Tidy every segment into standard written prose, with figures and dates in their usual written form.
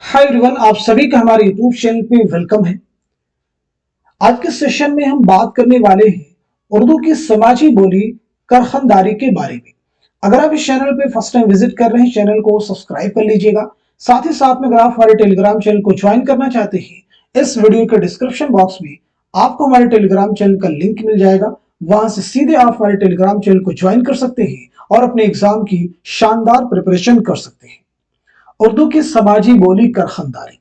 Hi everyone, आप सभी का हमारे यूट्यूब चैनल पे वेलकम है। आज के सेशन में हम बात करने वाले हैं उर्दू की समाजी बोली करखनदारी के बारे में। अगर आप इस चैनल पे फर्स्ट टाइम विजिट कर रहे हैं, चैनल को सब्सक्राइब कर लीजिएगा। साथ ही साथ में अगर आप हमारे टेलीग्राम चैनल को ज्वाइन करना चाहते हैं, इस वीडियो के डिस्क्रिप्शन बॉक्स में आपको हमारे टेलीग्राम चैनल का लिंक मिल जाएगा। वहां से सीधे आप हमारे टेलीग्राम चैनल को ज्वाइन कर सकते हैं और अपने एग्जाम की शानदार प्रिपरेशन कर सकते हैं। उर्दू की समाजी बोली करखनदारी।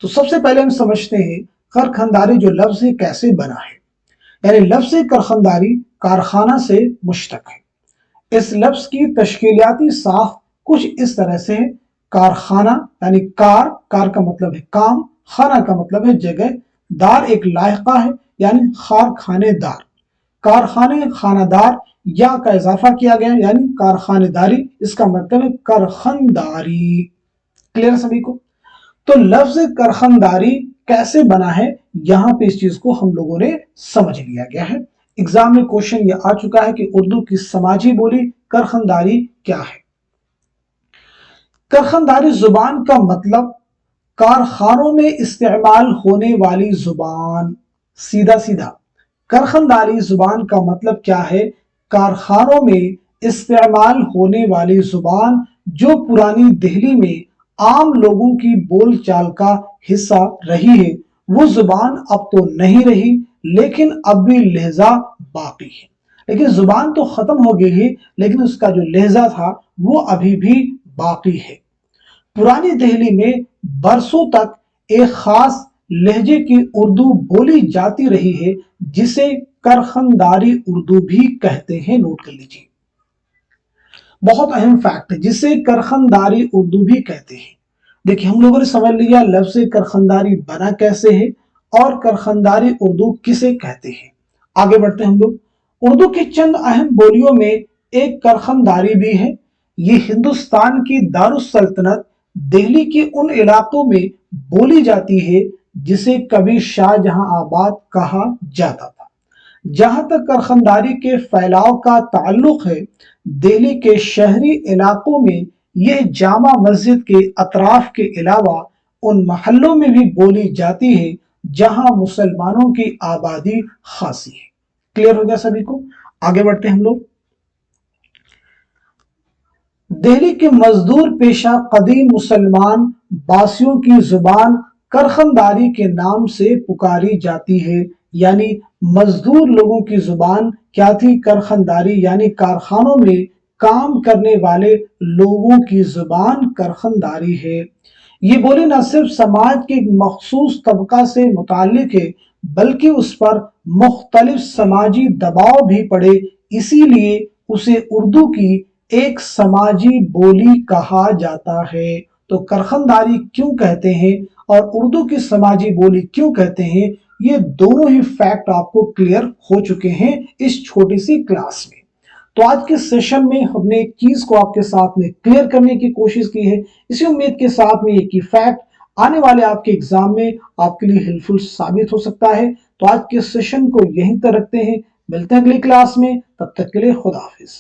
तो सबसे पहले हम समझते हैं करखनदारी जो लफ्ज है कैसे बना है। यानी लफ्ज करखनदारी कारखाना से मुश्तक है। इस लफ्ज की तश्कीलियाती साख कुछ इस तरह से है। कारखाना यानी कार का मतलब है काम, खाना का मतलब है जगह, दार एक लायका है यानी कारखानेदार, कारखाने खानादार या का इजाफा किया गया यानी कारखानेदारी, इसका मतलब है करखनदारी। क्लियर सभी को? तो लफ्ज करखनदारी कैसे बना है, यहां पे इस चीज को हम लोगों ने समझ लिया गया है। एग्जाम में क्वेश्चन ये आ चुका है कि उर्दू की समाजी बोली करखनदारी क्या है। करखनदारी जुबान का मतलब कारखानों में इस्तेमाल होने वाली जुबान। सीधा सीधा करखनदारी जुबान का मतलब क्या है? कारखानों में इस्तेमाल होने वाली जुबान जो पुरानी दिल्ली में आम लोगों की बोलचाल का हिस्सा रही है। वो जुबान अब तो नहीं रही, लेकिन अब भी लहजा बाकी है। लेकिन जुबान तो खत्म हो गई है, लेकिन उसका जो लहजा था वो अभी भी बाकी है। पुरानी दिल्ली में बरसों तक एक खास लहजे की उर्दू बोली जाती रही है, जिसे करखनदारी उर्दू भी कहते हैं। नोट कर लीजिए, बहुत अहम फैक्ट है, जिसे करखनदारी उर्दू भी कहते हैं। देखिए, हम लोगों ने समझ लिया लफ्ज करखनदारी बना कैसे है और करखनदारी उर्दू किसे कहते हैं। आगे बढ़ते हैं हम लोग। उर्दू की चंद अहम बोलियों में एक करखनदारी भी है। ये हिंदुस्तान की दारुस्सल्तनत दिल्ली के उन इलाकों में बोली जाती है जिसे कभी शाहजहां आबाद कहा जाता था। जहां तक करखनदारी के फैलाव का ताल्लुक है, दिल्ली के शहरी इलाकों में यह जामा मस्जिद के अतराफ के अलावा उन महल्लों में भी बोली जाती है जहां मुसलमानों की आबादी खासी है। क्लियर हो गया सभी को? आगे बढ़ते हैं हम लोग। दिल्ली के मजदूर पेशा कदीम मुसलमान बासियों की जुबान करखनदारी के नाम से पुकारी जाती है। यानी मजदूर लोगों की जुबान क्या थी? करखनदारी, यानी कारखानों में काम करने वाले लोगों की जुबान करखनदारी है। ये बोली न सिर्फ समाज के एक मखसूस तबका से मुताल्लिक है, बल्कि उस पर मुख्तलिफ समाजी दबाव भी पड़े, इसीलिए उसे उर्दू की एक समाजी बोली कहा जाता है। तो करखनदारी क्यों कहते हैं और उर्दू की समाजी बोली क्यों कहते हैं, ये दोनों ही फैक्ट आपको क्लियर हो चुके हैं इस छोटी सी क्लास में। तो आज के सेशन में हमने एक चीज को आपके साथ में क्लियर करने की कोशिश की है। इसी उम्मीद के साथ में ये की फैक्ट आने वाले आपके एग्जाम में आपके लिए हेल्पफुल साबित हो सकता है। तो आज के सेशन को यहीं तक रखते हैं, मिलते हैं अगली क्लास में, तब तक के लिए खुदा हाफिज।